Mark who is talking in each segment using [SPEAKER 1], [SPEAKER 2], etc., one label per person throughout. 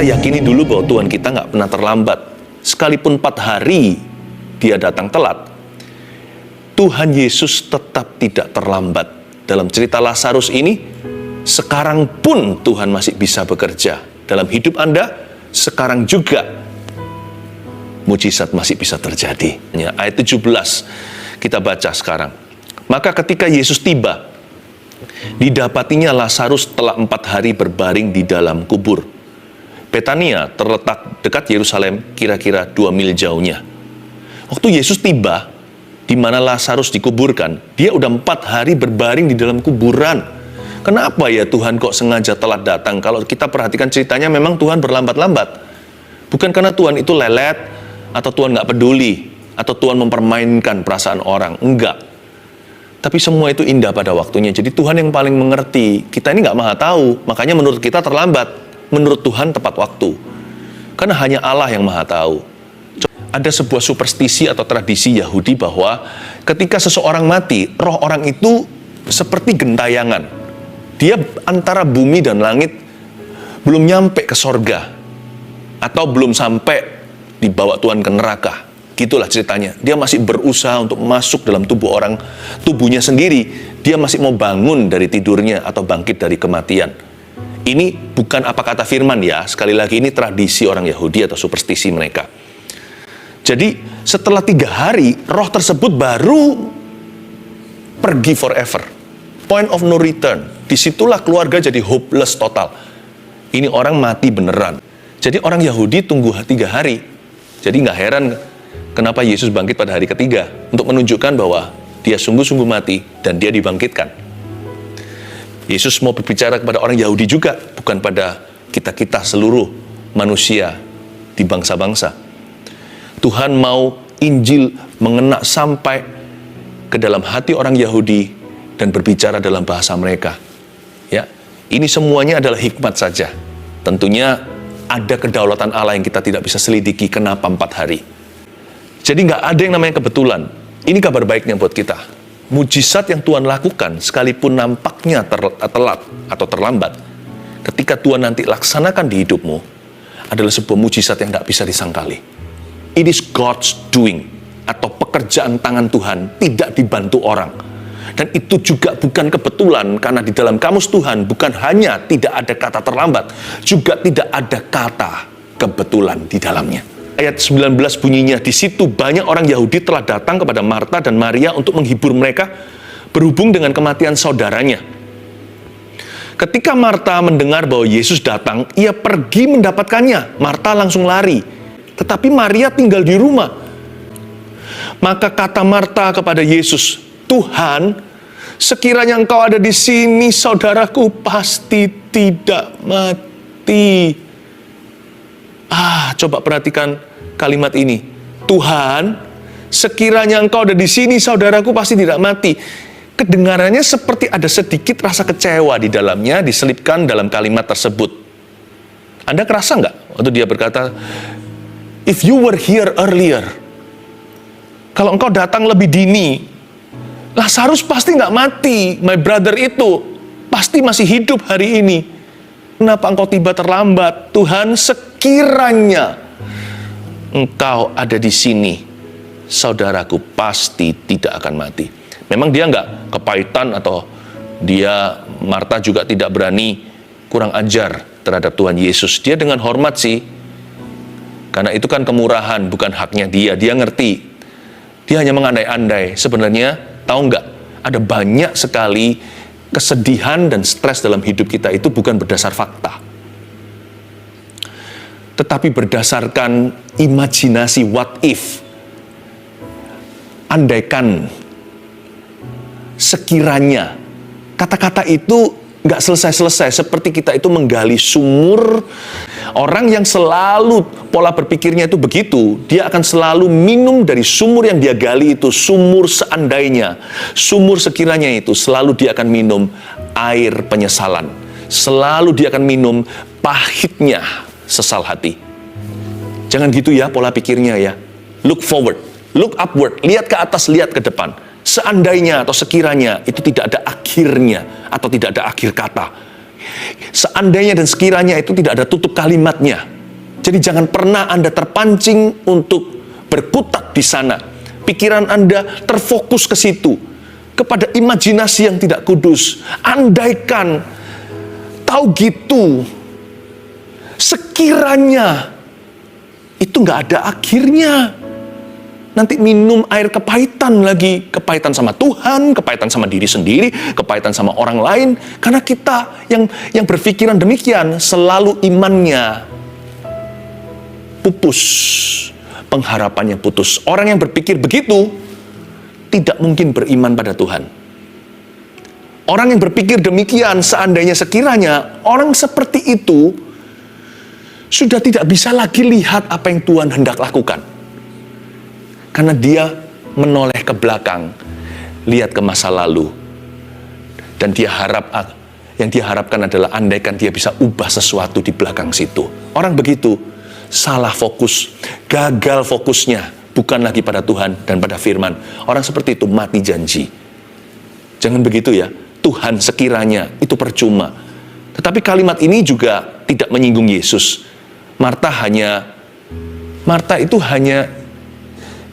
[SPEAKER 1] kita yakini dulu bahwa Tuhan kita nggak pernah terlambat. Sekalipun 4 hari dia datang telat, Tuhan Yesus tetap tidak terlambat. Dalam cerita Lazarus ini, sekarang pun Tuhan masih bisa bekerja. Dalam hidup Anda, sekarang juga mujizat masih bisa terjadi. Ayat 17 kita baca sekarang. Maka ketika Yesus tiba, didapatinya Lazarus telah 4 hari berbaring di dalam kubur. Betania terletak dekat Yerusalem, kira-kira 2 mil jauhnya. Waktu Yesus tiba, di mana Lazarus dikuburkan, dia udah 4 hari berbaring di dalam kuburan. Kenapa ya Tuhan kok sengaja telat datang? Kalau kita perhatikan ceritanya, memang Tuhan berlambat-lambat. Bukan karena Tuhan itu lelet, atau Tuhan nggak peduli, atau Tuhan mempermainkan perasaan orang. Enggak. Tapi semua itu indah pada waktunya. Jadi Tuhan yang paling mengerti. Kita ini nggak maha tahu, makanya menurut kita terlambat. Menurut Tuhan tepat waktu. Karena hanya Allah yang maha tahu. Ada sebuah superstisi atau tradisi Yahudi bahwa ketika seseorang mati, roh orang itu seperti gentayangan. Dia antara bumi dan langit belum nyampe ke sorga. Atau belum sampai dibawa Tuhan ke neraka. Gitulah ceritanya. Dia masih berusaha untuk masuk dalam tubuh orang, tubuhnya sendiri. Dia masih mau bangun dari tidurnya atau bangkit dari kematian. Ini bukan apa kata firman ya. Sekali lagi ini tradisi orang Yahudi atau superstisi mereka. Jadi setelah 3 hari, roh tersebut baru pergi forever. Point of no return. Disitulah keluarga jadi hopeless total. Ini orang mati beneran. Jadi orang Yahudi tunggu 3 hari. Jadi nggak heran kenapa Yesus bangkit pada hari ketiga. Untuk menunjukkan bahwa dia sungguh-sungguh mati dan dia dibangkitkan. Yesus mau berbicara kepada orang Yahudi juga, bukan pada kita-kita seluruh manusia di bangsa-bangsa. Tuhan mau Injil mengena sampai ke dalam hati orang Yahudi dan berbicara dalam bahasa mereka. Ya, ini semuanya adalah hikmat saja. Tentunya ada kedaulatan Allah yang kita tidak bisa selidiki kenapa 4 hari. Jadi nggak ada yang namanya kebetulan. Ini kabar baiknya buat kita. Mujizat yang Tuhan lakukan, sekalipun nampaknya telat atau terlambat, ketika Tuhan nanti laksanakan di hidupmu, adalah sebuah mujizat yang tidak bisa disangkali. It is God's doing, atau pekerjaan tangan Tuhan, tidak dibantu orang. Dan itu juga bukan kebetulan, karena di dalam kamus Tuhan, bukan hanya tidak ada kata terlambat, juga tidak ada kata kebetulan di dalamnya. Ayat 19 bunyinya, di situ banyak orang Yahudi telah datang kepada Marta dan Maria untuk menghibur mereka berhubung dengan kematian saudaranya. Ketika Marta mendengar bahwa Yesus datang, ia pergi mendapatkannya. Marta langsung lari, tetapi Maria tinggal di rumah. Maka kata Marta kepada Yesus, Tuhan, sekiranya Engkau ada di sini, saudaraku pasti tidak mati. Coba perhatikan kalimat ini. Tuhan, sekiranya Engkau ada di sini, saudaraku pasti tidak mati. Kedengarannya seperti ada sedikit rasa kecewa di dalamnya, diselipkan dalam kalimat tersebut. Anda kerasa nggak waktu dia berkata, if you were here earlier, kalau Engkau datang lebih dini, Lazarus pasti nggak mati. My brother itu pasti masih hidup hari ini. Kenapa Engkau tiba terlambat? Tuhan, sekiranya Engkau ada di sini, saudaraku pasti tidak akan mati. Memang dia nggak kepahitan atau Marta juga tidak berani kurang ajar terhadap Tuhan Yesus. Dia dengan hormat sih, karena itu kan kemurahan, bukan haknya dia. Dia ngerti. Dia hanya mengandai-andai. Sebenarnya, tahu nggak? Ada banyak sekali kesedihan dan stres dalam hidup kita itu bukan berdasar fakta, tetapi berdasarkan imajinasi what if. Andaikan, sekiranya. Kata-kata itu nggak selesai-selesai, seperti kita itu menggali sumur. Orang yang selalu pola berpikirnya itu begitu, dia akan selalu minum dari sumur yang dia gali itu, sumur seandainya, sumur sekiranya itu, selalu dia akan minum air penyesalan. Selalu dia akan minum pahitnya sesal hati. Jangan gitu ya pola pikirnya ya. Look forward, look upward, lihat ke atas, lihat ke depan. Seandainya atau sekiranya itu tidak ada akhirnya atau tidak ada akhir kata Seandainya dan sekiranya itu tidak ada tutup kalimatnya. Jadi jangan pernah Anda terpancing untuk berkutat di sana. Pikiran Anda terfokus ke situ, kepada imajinasi yang tidak kudus. Andaikan, tahu gitu, sekiranya itu nggak ada akhirnya. Nanti minum air kepahitan lagi, kepahitan sama Tuhan, kepahitan sama diri sendiri, kepahitan sama orang lain. Karena kita yang berpikiran demikian, selalu imannya pupus, pengharapannya putus. Orang yang berpikir begitu tidak mungkin beriman pada Tuhan. Orang yang berpikir demikian, seandainya sekiranya orang seperti itu sudah tidak bisa lagi lihat apa yang Tuhan hendak lakukan. Karena dia menoleh ke belakang, lihat ke masa lalu. Dan yang dia harapkan adalah andaikan dia bisa ubah sesuatu di belakang situ. Orang begitu salah fokus, gagal fokusnya, bukan lagi pada Tuhan dan pada firman. Orang seperti itu mati janji. Jangan begitu ya, Tuhan sekiranya, itu percuma. Tetapi kalimat ini juga tidak menyinggung Yesus. Marta itu hanya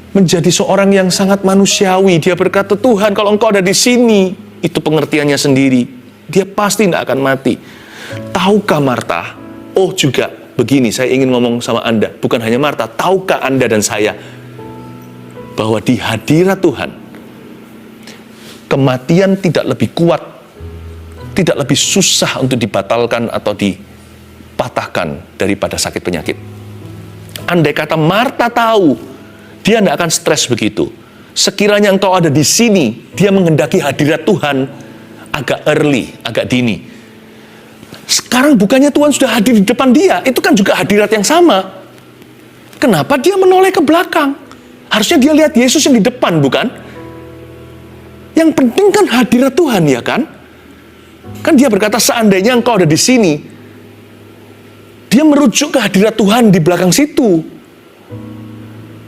[SPEAKER 1] menjadi seorang yang sangat manusiawi. Dia berkata, Tuhan kalau engkau ada di sini, itu pengertiannya sendiri, dia pasti tidak akan mati. Tahukah Marta? Oh juga begini, saya ingin ngomong sama Anda, bukan hanya Marta, tahukah Anda dan saya bahwa di hadirat Tuhan, kematian tidak lebih kuat, tidak lebih susah untuk dibatalkan atau dipatahkan daripada sakit penyakit. Andai kata Marta tahu, dia tidak akan stres begitu. Sekiranya engkau ada di sini, dia menghendaki hadirat Tuhan agak early, agak dini. Sekarang bukannya Tuhan sudah hadir di depan dia, itu kan juga hadirat yang sama. Kenapa dia menoleh ke belakang? Harusnya dia lihat Yesus yang di depan, bukan? Yang penting kan hadirat Tuhan, ya kan? Kan dia berkata, seandainya engkau ada di sini, dia merujuk ke hadirat Tuhan di belakang situ.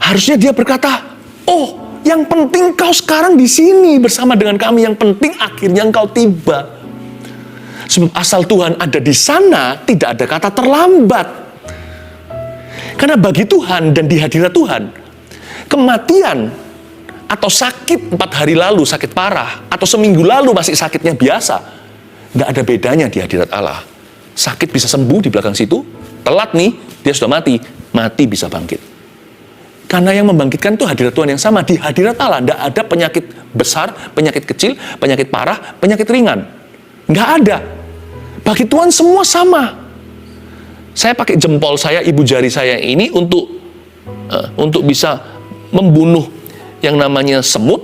[SPEAKER 1] Harusnya dia berkata, oh, yang penting kau sekarang di sini bersama dengan kami. Yang penting akhirnya engkau tiba. Sebab asal Tuhan ada di sana, tidak ada kata terlambat. Karena bagi Tuhan dan di hadirat Tuhan, kematian atau sakit 4 hari lalu, sakit parah, atau seminggu lalu masih sakitnya biasa, nggak ada bedanya di hadirat Allah. Sakit bisa sembuh di belakang situ, telat nih, dia sudah mati bisa bangkit. Karena yang membangkitkan itu hadirat Tuhan yang sama. Di hadirat Allah tidak ada penyakit besar, penyakit kecil, penyakit parah, penyakit ringan. Nggak ada. Bagi Tuhan semua sama. Saya pakai jempol saya, ibu jari saya ini untuk bisa membunuh yang namanya semut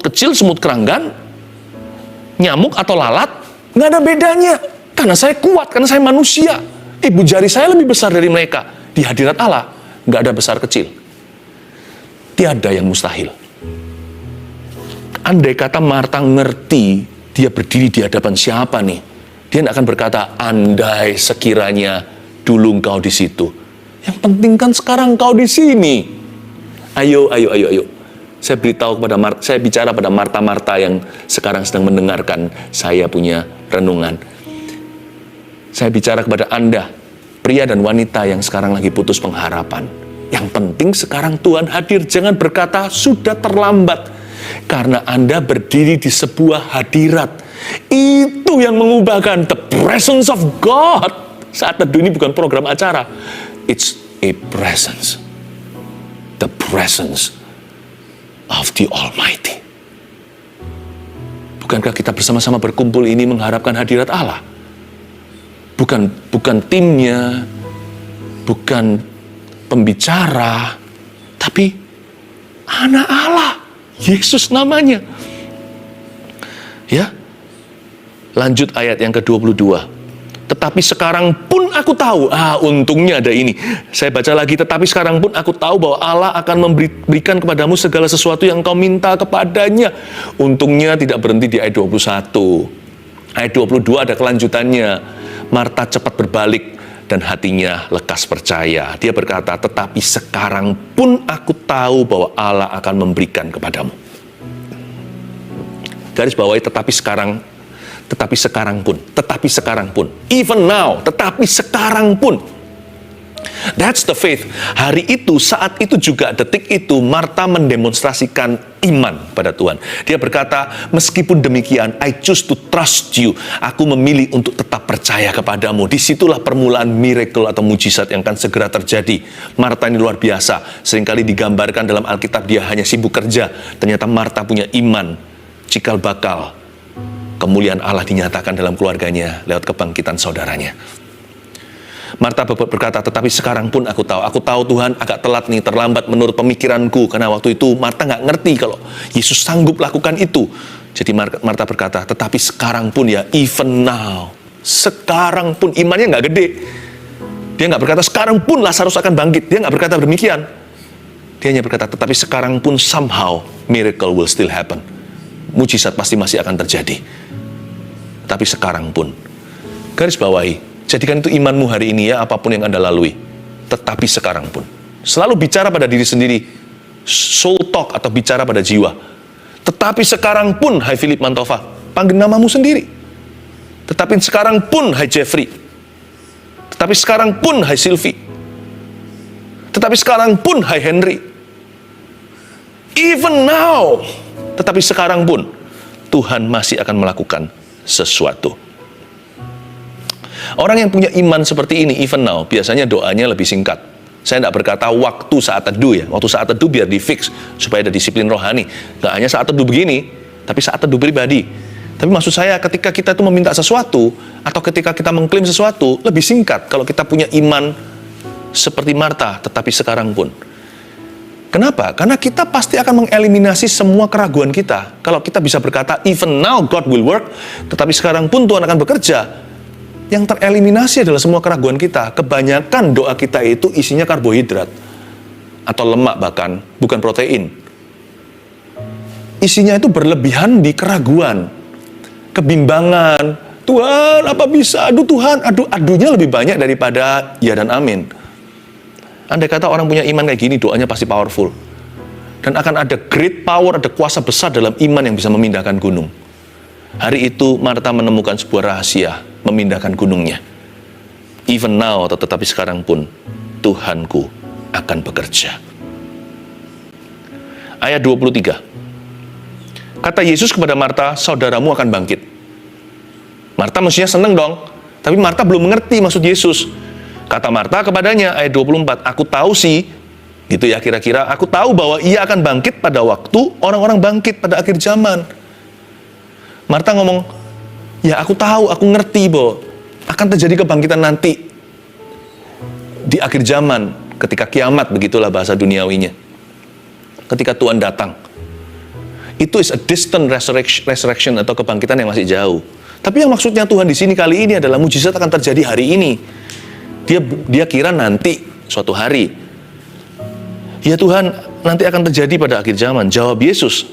[SPEAKER 1] kecil, semut keranggan, nyamuk atau lalat. Nggak ada bedanya. Karena saya kuat, karena saya manusia. Ibu jari saya lebih besar dari mereka. Di hadirat Allah nggak ada besar kecil. Tiada yang mustahil. Andai kata Marta ngerti dia berdiri di hadapan siapa nih, dia tidak akan berkata, andai sekiranya dulu engkau di situ. Yang penting kan sekarang engkau di sini. Ayo. Saya beritahu kepada Marta, saya bicara pada Marta yang sekarang sedang mendengarkan saya punya renungan. Saya bicara kepada Anda, pria dan wanita yang sekarang lagi putus pengharapan. Yang penting sekarang Tuhan hadir. Jangan berkata sudah terlambat. Karena Anda berdiri di sebuah hadirat. Itu yang mengubahkan the presence of God. Saat teduh ini bukan program acara. It's a presence. The presence of the Almighty. Bukankah kita bersama-sama berkumpul ini mengharapkan hadirat Allah? Bukan timnya, bukan pembicara, tapi anak Allah, Yesus namanya. Ya, lanjut ayat yang ke-22. Tetapi sekarang pun aku tahu, untungnya ada ini. Saya baca lagi, tetapi sekarang pun aku tahu bahwa Allah akan memberikan kepadamu segala sesuatu yang kau minta kepadanya. Untungnya tidak berhenti di ayat 21. Ayat 22 ada kelanjutannya. Marta cepat berbalik dan hatinya lekas percaya. Dia berkata, tetapi sekarang pun aku tahu bahwa Allah akan memberikan kepadamu. Garis bawahi, tetapi sekarang, tetapi sekarang pun, even now, tetapi sekarang pun. That's the faith. Hari itu, saat itu juga, detik itu, Marta mendemonstrasikan iman pada Tuhan. Dia berkata, meskipun demikian, I choose to trust you. Aku memilih untuk tetap percaya kepadamu. Disitulah permulaan miracle atau mujizat yang akan segera terjadi. Marta ini luar biasa. Seringkali digambarkan dalam Alkitab dia hanya sibuk kerja. Ternyata Marta punya iman, cikal bakal kemuliaan Allah dinyatakan dalam keluarganya lewat kebangkitan saudaranya. Marta berkata, tetapi sekarang pun aku tahu Tuhan agak telat nih, terlambat menurut pemikiranku, karena waktu itu Marta nggak ngerti kalau Yesus sanggup lakukan itu. Jadi Marta berkata, tetapi sekarang pun ya, even now, sekarang pun, imannya nggak gede. Dia nggak berkata sekarang pun Lazarus akan bangkit, dia nggak berkata demikian. Dia hanya berkata, tetapi sekarang pun somehow miracle will still happen. Mujizat pasti masih akan terjadi. Tapi sekarang pun, garis bawahi, jadikan itu imanmu hari ini ya, apapun yang Anda lalui. Tetapi sekarang pun. Selalu bicara pada diri sendiri. Soul talk atau bicara pada jiwa. Tetapi sekarang pun, hai Philip Mantova, panggil namamu sendiri. Tetapi sekarang pun, hai Jeffrey. Tetapi sekarang pun, hai Sylvie. Tetapi sekarang pun, hai Henry. Even now. Tetapi sekarang pun, Tuhan masih akan melakukan sesuatu. Orang yang punya iman seperti ini, even now, biasanya doanya lebih singkat. Saya tidak berkata waktu saat teduh ya. Waktu saat teduh biar di fix, supaya ada disiplin rohani. Nggak hanya saat teduh begini, tapi saat teduh pribadi. Tapi maksud saya, ketika kita itu meminta sesuatu, atau ketika kita mengklaim sesuatu, lebih singkat kalau kita punya iman seperti Marta, tetapi sekarang pun. Kenapa? Karena kita pasti akan mengeliminasi semua keraguan kita. Kalau kita bisa berkata, even now God will work, tetapi sekarang pun Tuhan akan bekerja. Yang tereliminasi adalah semua keraguan kita. Kebanyakan doa kita itu isinya karbohidrat. Atau lemak bahkan, bukan protein. Isinya itu berlebihan di keraguan. Kebimbangan. Tuhan, apa bisa? Aduh Tuhan, aduhnya lebih banyak daripada ya dan amin. Andai kata orang punya iman kayak gini, doanya pasti powerful. Dan akan ada great power, ada kuasa besar dalam iman yang bisa memindahkan gunung. Hari itu Marta menemukan sebuah rahasia, memindahkan gunungnya. Even now, atau tetapi sekarang pun, Tuhanku akan bekerja. Ayat 23. Kata Yesus kepada Marta, saudaramu akan bangkit. Marta mestinya senang dong, tapi Marta belum mengerti maksud Yesus. Kata Marta kepadanya, ayat 24, aku tahu sih, gitu ya kira-kira, aku tahu bahwa ia akan bangkit pada waktu orang-orang bangkit pada akhir zaman. Marta ngomong, ya aku tahu, aku ngerti bahwa akan terjadi kebangkitan nanti di akhir zaman, ketika kiamat, begitulah bahasa duniawinya. Ketika Tuhan datang. Itu is a distant resurrection atau kebangkitan yang masih jauh. Tapi yang maksudnya Tuhan di sini kali ini adalah mujizat akan terjadi hari ini. Dia kira nanti suatu hari. Ya Tuhan, nanti akan terjadi pada akhir zaman. Jawab Yesus.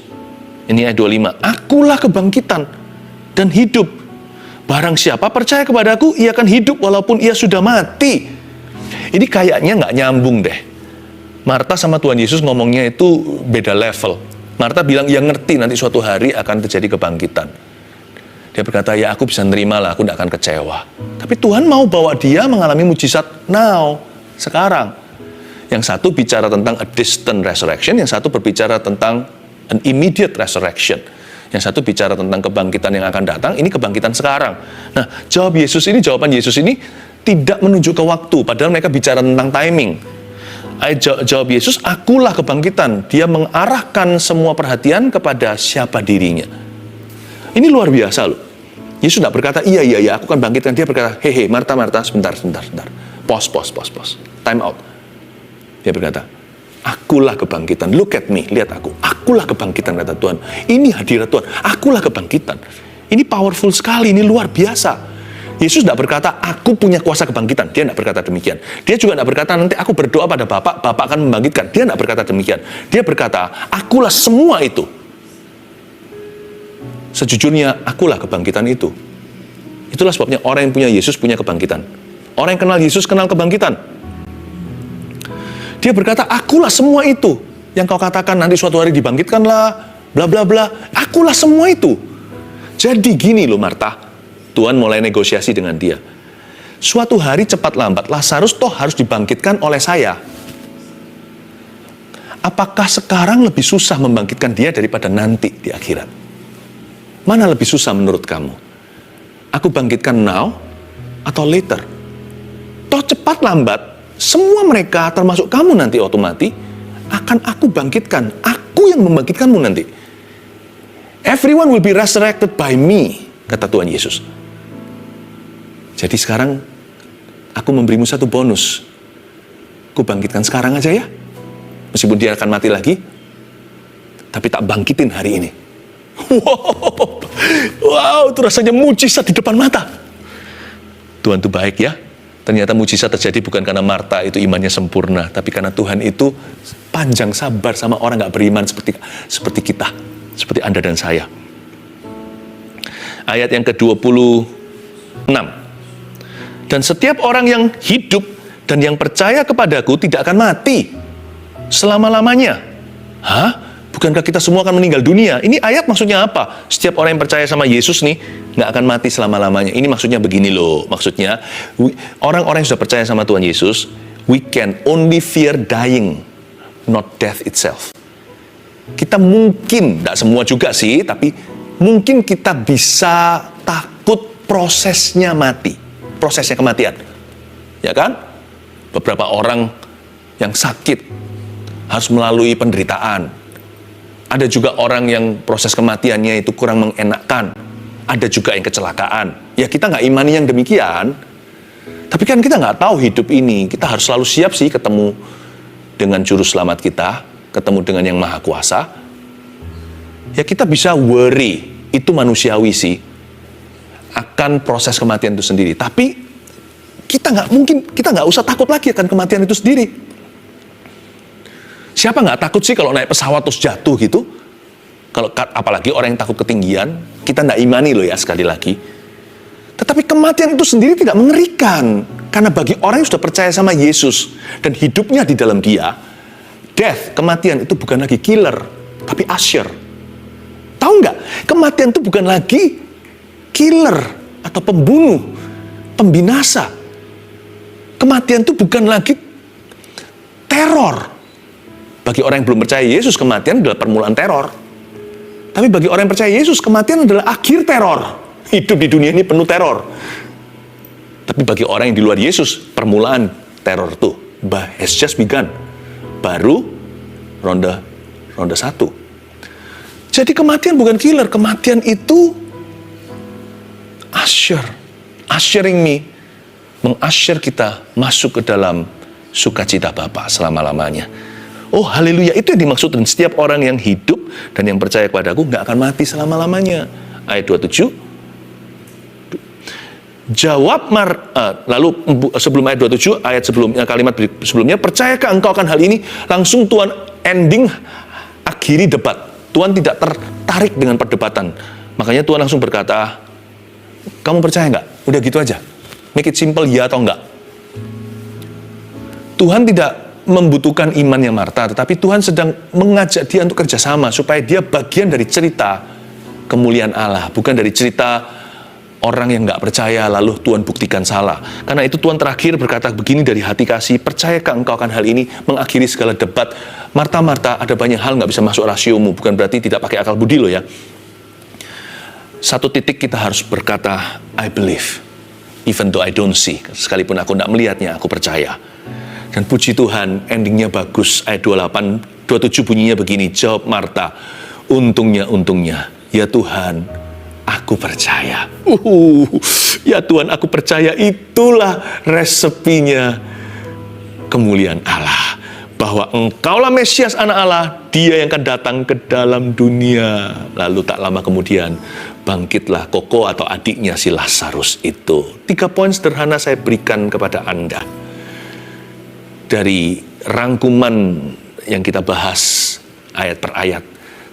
[SPEAKER 1] Ini ayat 25. Akulah kebangkitan dan hidup. Barang siapa percaya kepadaku, ia akan hidup walaupun ia sudah mati. Ini kayaknya nggak nyambung deh. Marta sama Tuhan Yesus ngomongnya itu beda level. Marta bilang, ya ngerti nanti suatu hari akan terjadi kebangkitan. Dia berkata, ya aku bisa nerima lah, aku tidak akan kecewa. Tapi Tuhan mau bawa dia mengalami mujizat now, sekarang. Yang satu bicara tentang a distant resurrection, yang satu berbicara tentang an immediate resurrection. Yang satu bicara tentang kebangkitan yang akan datang, ini kebangkitan sekarang. Nah, jawaban Yesus ini tidak menunjuk ke waktu, padahal mereka bicara tentang timing. Jawab Yesus, akulah kebangkitan. Dia mengarahkan semua perhatian kepada siapa dirinya. Ini luar biasa loh. Yesus tidak berkata, iya, aku akan bangkitkan. Dia berkata, hehe, Marta, sebentar. Pause. Time out. Dia berkata, akulah kebangkitan. Look at me, lihat aku. Akulah kebangkitan, kata Tuhan. Ini hadirat Tuhan. Akulah kebangkitan. Ini powerful sekali, ini luar biasa. Yesus tidak berkata, aku punya kuasa kebangkitan. Dia tidak berkata demikian. Dia juga tidak berkata, nanti aku berdoa pada Bapak akan membangkitkan. Dia tidak berkata demikian. Dia berkata, akulah semua itu. Sejujurnya, akulah kebangkitan itu. Itulah sebabnya orang yang punya Yesus punya kebangkitan. Orang yang kenal Yesus kenal kebangkitan. Dia berkata, akulah semua itu. Yang kau katakan nanti suatu hari dibangkitkanlah, bla bla bla. Akulah semua itu. Jadi gini loh Marta. Tuhan mulai negosiasi dengan dia. Suatu hari cepat lambat, Lazarus toh harus dibangkitkan oleh saya. Apakah sekarang lebih susah membangkitkan dia daripada nanti di akhirat? Mana lebih susah menurut kamu? Aku bangkitkan now atau later? Toh cepat lambat, semua mereka termasuk kamu nanti otomatis akan aku bangkitkan. Aku yang membangkitkanmu nanti. Everyone will be resurrected by me, kata Tuhan Yesus. Jadi sekarang aku memberimu satu bonus. Aku bangkitkan sekarang aja ya. Meskipun dia akan mati lagi, tapi tak bangkitin hari ini. Wow, itu rasanya mujizat di depan mata. Tuhan itu baik ya. Ternyata mujizat terjadi bukan karena Marta itu imannya sempurna, tapi karena Tuhan itu panjang sabar sama orang gak beriman seperti kita, seperti Anda dan saya. Ayat yang ke-26. Dan setiap orang yang hidup dan yang percaya kepadaku tidak akan mati selama-lamanya. Hah? Bukankah kita semua akan meninggal dunia? Ini ayat maksudnya apa? Setiap orang yang percaya sama Yesus nih, nggak akan mati selama-lamanya. Ini maksudnya begini loh. Maksudnya, orang-orang yang sudah percaya sama Tuhan Yesus, we can only fear dying, not death itself. Kita mungkin, nggak semua juga sih, tapi mungkin kita bisa takut prosesnya mati. Prosesnya kematian. Ya kan? Beberapa orang yang sakit harus melalui penderitaan. Ada juga orang yang proses kematiannya itu kurang mengenakkan. Ada juga yang kecelakaan. Ya kita nggak imani yang demikian. Tapi kan kita nggak tahu hidup ini. Kita harus selalu siap sih ketemu dengan juru selamat kita. Ketemu dengan yang maha kuasa. Ya kita bisa worry. Itu manusiawi sih. Akan proses kematian itu sendiri. Tapi kita nggak usah takut lagi akan kematian itu sendiri. Siapa nggak takut sih kalau naik pesawat terus jatuh gitu? Kalau apalagi orang yang takut ketinggian, kita nggak imani loh ya sekali lagi. Tetapi kematian itu sendiri tidak mengerikan, karena bagi orang yang sudah percaya sama Yesus dan hidupnya di dalam Dia, death, kematian itu bukan lagi killer, tapi usher. Tahu nggak? Kematian itu bukan lagi killer atau pembunuh, pembinasa. Kematian itu bukan lagi teror. Bagi orang yang belum percaya Yesus, kematian adalah permulaan teror. Tapi bagi orang yang percaya Yesus, kematian adalah akhir teror. Hidup di dunia ini penuh teror. Tapi bagi orang yang di luar Yesus, permulaan teror itu has just begun. Baru ronde 1. Jadi kematian bukan killer, kematian itu ushering me, meng-usher kita masuk ke dalam sukacita Bapa selama-lamanya. Oh haleluya, itu yang dimaksud. Dan setiap orang yang hidup dan yang percaya kepadaku nggak akan mati selama-lamanya. Ayat 27. Lalu sebelum ayat 27, ayat sebelumnya, kalimat sebelumnya, percayakah engkau akan hal ini? Langsung Tuhan akhiri debat. Tuhan tidak tertarik dengan perdebatan. Makanya Tuhan langsung berkata, kamu percaya nggak? Udah gitu aja. Make it simple, ya atau enggak. Tuhan tidak membutuhkan imannya Marta, tetapi Tuhan sedang mengajak dia untuk kerjasama supaya dia bagian dari cerita kemuliaan Allah, bukan dari cerita orang yang nggak percaya lalu Tuhan buktikan salah. Karena itu Tuhan terakhir berkata begini dari hati kasih, percayakah engkau akan hal ini? Mengakhiri segala debat. Marta, ada banyak hal nggak bisa masuk rasiomu, bukan berarti tidak pakai akal budi loh ya. Satu titik kita harus berkata, I believe, even though I don't see. Sekalipun aku nggak melihatnya, aku percaya. Dan puji Tuhan, endingnya bagus. Ayat 27 bunyinya begini, jawab Marta, untungnya, ya Tuhan, aku percaya. Ya Tuhan, aku percaya, itulah resepinya kemuliaan Allah. Bahwa engkaulah Mesias anak Allah, dia yang akan datang ke dalam dunia. Lalu tak lama kemudian, bangkitlah Koko atau adiknya si Lazarus itu. 3 poin sederhana saya berikan kepada Anda. Dari rangkuman yang kita bahas ayat per ayat,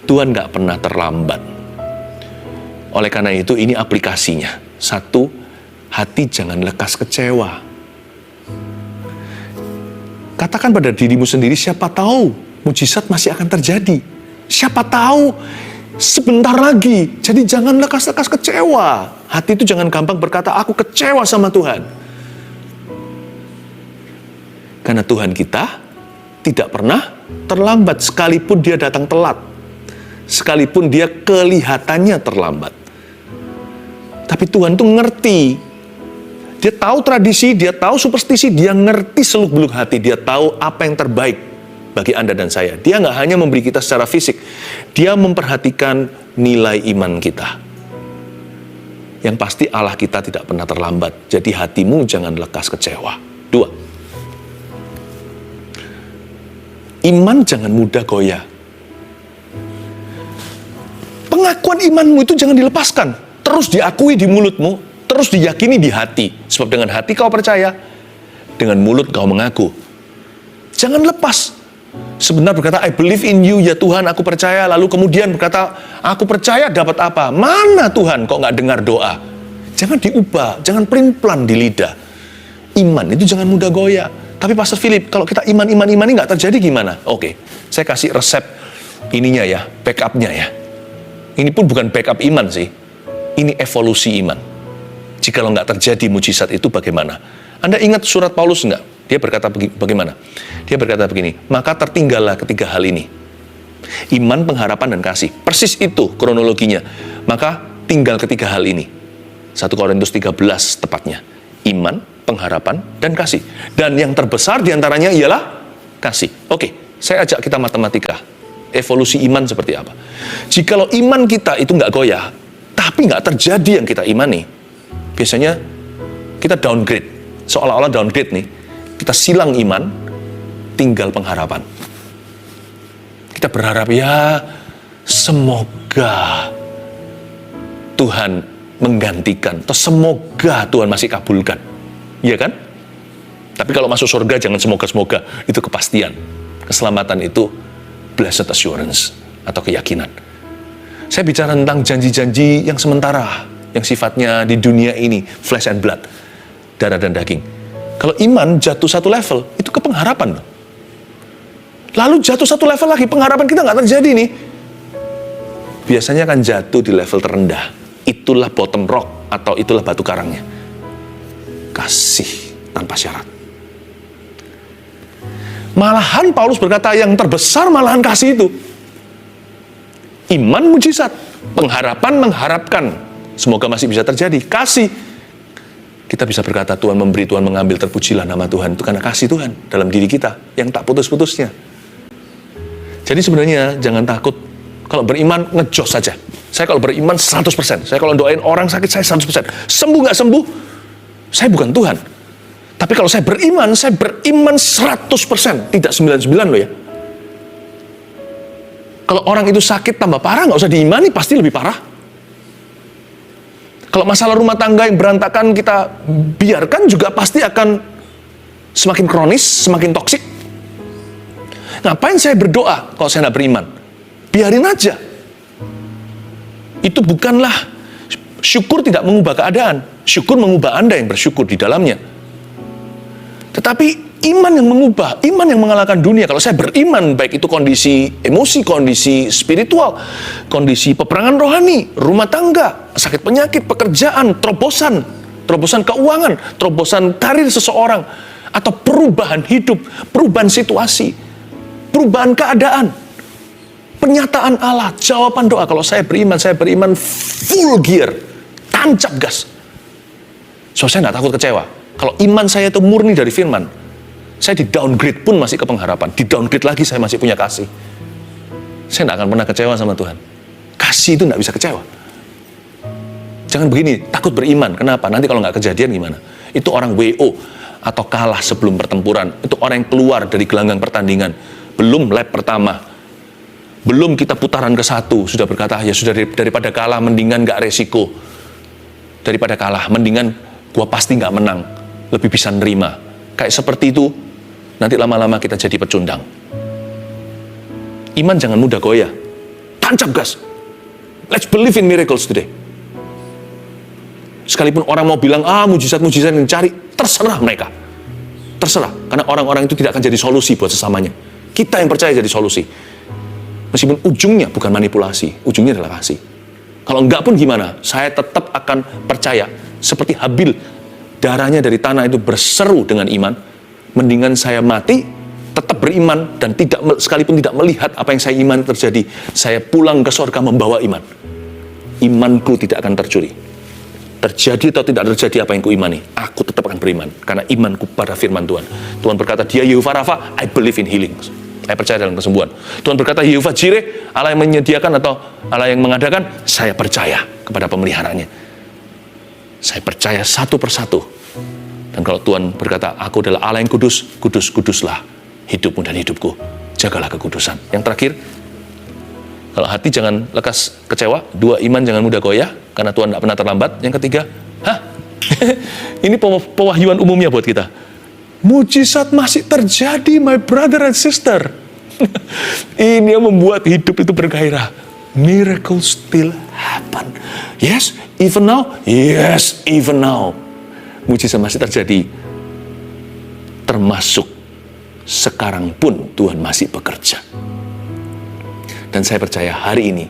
[SPEAKER 1] Tuhan gak pernah terlambat. Oleh karena itu ini aplikasinya. 1, hati jangan lekas kecewa. Katakan pada dirimu sendiri, siapa tahu mujizat masih akan terjadi. Siapa tahu sebentar lagi. Jadi jangan lekas-lekas kecewa. Hati itu jangan gampang berkata, aku kecewa sama Tuhan. Karena Tuhan kita tidak pernah terlambat, sekalipun dia datang telat. Sekalipun dia kelihatannya terlambat. Tapi Tuhan tuh ngerti. Dia tahu tradisi, dia tahu superstisi, dia ngerti seluk-beluk hati. Dia tahu apa yang terbaik bagi Anda dan saya. Dia nggak hanya memberi kita secara fisik, dia memperhatikan nilai iman kita. Yang pasti Allah kita tidak pernah terlambat. Jadi hatimu jangan lekas kecewa. 2. Iman jangan mudah goyah. Pengakuan imanmu itu jangan dilepaskan. Terus diakui di mulutmu, terus diyakini di hati. Sebab dengan hati kau percaya, dengan mulut kau mengaku. Jangan lepas. Sebentar berkata, I believe in you, ya Tuhan, aku percaya. Lalu kemudian berkata, aku percaya dapat apa? Mana Tuhan, kok nggak dengar doa? Jangan diubah, jangan pelin-pelan di lidah. Iman itu jangan mudah goyah. Tapi Pastor Philip, kalau kita iman ini nggak terjadi gimana? Oke, saya kasih resep ininya ya, backupnya ya. Ini pun bukan backup iman sih. Ini evolusi iman. Jika lo nggak terjadi mujizat itu bagaimana? Anda ingat surat Paulus nggak? Dia berkata bagaimana? Dia berkata begini, maka tertinggallah ketiga hal ini. Iman, pengharapan, dan kasih. Persis itu kronologinya. Maka tinggal ketiga hal ini. 1 Korintus 13 tepatnya. Iman, pengharapan, dan kasih. Dan yang terbesar diantaranya ialah kasih. Oke, saya ajak kita matematika. Evolusi iman seperti apa? Jikalau iman kita itu nggak goyah, tapi nggak terjadi yang kita imani, biasanya kita downgrade. Seolah-olah downgrade nih. Kita silang iman, tinggal pengharapan. Kita berharap ya, semoga Tuhan menggantikan, atau semoga Tuhan masih kabulkan. Iya kan? Tapi kalau masuk surga jangan semoga-semoga, itu kepastian. Keselamatan itu blessed assurance, atau keyakinan. Saya bicara tentang janji-janji yang sementara, yang sifatnya di dunia ini, flesh and blood, darah dan daging. Kalau iman jatuh satu level, itu ke pengharapan. Lalu jatuh satu level lagi, pengharapan kita nggak terjadi nih. Biasanya akan jatuh di level terendah. Itulah bottom rock, atau itulah batu karangnya. Kasih tanpa syarat. Malahan Paulus berkata yang terbesar malahan kasih itu. Iman mujizat, pengharapan mengharapkan. Semoga masih bisa terjadi. Kasih. Kita bisa berkata Tuhan memberi, Tuhan mengambil, terpujilah nama Tuhan. Itu karena kasih Tuhan dalam diri kita yang tak putus-putusnya. Jadi sebenarnya jangan takut. Kalau beriman, ngejos saja. Saya kalau beriman 100%. Saya kalau doain orang sakit, saya 100%. Sembuh nggak sembuh, saya bukan Tuhan. Tapi kalau saya beriman 100%. Tidak 99 loh ya. Kalau orang itu sakit tambah parah, nggak usah diimani, pasti lebih parah. Kalau masalah rumah tangga yang berantakan kita biarkan juga pasti akan semakin kronis, semakin toksik. Ngapain saya berdoa kalau saya nggak beriman? Biarin aja. Itu bukanlah, syukur tidak mengubah keadaan. Syukur mengubah Anda yang bersyukur di dalamnya. Tetapi iman yang mengubah, iman yang mengalahkan dunia. Kalau saya beriman, baik itu kondisi emosi, kondisi spiritual, kondisi peperangan rohani, rumah tangga, sakit penyakit, pekerjaan, terobosan keuangan, terobosan karir seseorang, atau perubahan hidup, perubahan situasi, perubahan keadaan, penyataan Allah, jawaban doa. Kalau saya beriman full gear, tancap gas. So saya nggak takut kecewa. Kalau iman saya itu murni dari firman, saya di downgrade pun masih ke pengharapan. Di downgrade lagi saya masih punya kasih. Saya tidak akan pernah kecewa sama Tuhan. Kasih itu tidak bisa kecewa. Jangan begini, takut beriman. Kenapa? Nanti kalau nggak kejadian gimana? Itu orang WO atau kalah sebelum pertempuran. Itu orang yang keluar dari gelanggang pertandingan. Belum lap pertama. Belum kita putaran ke-1. Sudah berkata, ya sudah daripada kalah, mendingan nggak resiko. Daripada kalah, mendingan gua pasti nggak menang. Lebih bisa nerima. Kayak seperti itu, nanti lama-lama kita jadi pecundang. Iman jangan mudah goyah. Tancap gas. Let's believe in miracles today. Sekalipun orang mau bilang, mujizat-mujizat yang dicari, terserah mereka. Terserah. Karena orang-orang itu tidak akan jadi solusi buat sesamanya. Kita yang percaya jadi solusi. Meskipun ujungnya bukan manipulasi, ujungnya adalah kasih. Kalau enggak pun gimana? Saya tetap akan percaya. Seperti Habil, darahnya dari tanah itu berseru dengan iman. Mendingan saya mati, tetap beriman, dan sekalipun tidak melihat apa yang saya iman terjadi. Saya pulang ke surga membawa iman. Imanku tidak akan tercuri. Terjadi atau tidak terjadi apa yang kuimani, aku tetap akan beriman. Karena imanku pada firman Tuhan. Tuhan berkata, Dia Yehova Rafa, I believe in healing. Saya percaya dalam kesembuhan. Tuhan berkata, Yehova Jireh, Allah yang menyediakan atau Allah yang mengadakan, saya percaya kepada pemeliharaannya. Saya percaya satu persatu. Dan kalau Tuhan berkata, aku adalah Allah yang kudus, kudus-kuduslah hidupmu dan hidupku. Jagalah kekudusan. Yang terakhir, kalau hati jangan lekas kecewa. 2, iman jangan mudah goyah, karena Tuhan tidak pernah terlambat. Yang ketiga, ini pewahyuan umumnya buat kita. Mujizat masih terjadi, my brother and sister. Ini yang membuat hidup itu bergairah. Miracle still happen. Yes, even now. Yes, even now. Mujizat masih terjadi. Termasuk sekarang pun Tuhan masih bekerja. Dan saya percaya hari ini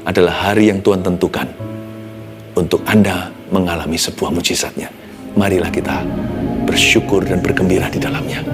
[SPEAKER 1] adalah hari yang Tuhan tentukan untuk Anda mengalami sebuah mujizatnya. Marilah kita bersyukur dan bergembira di dalamnya.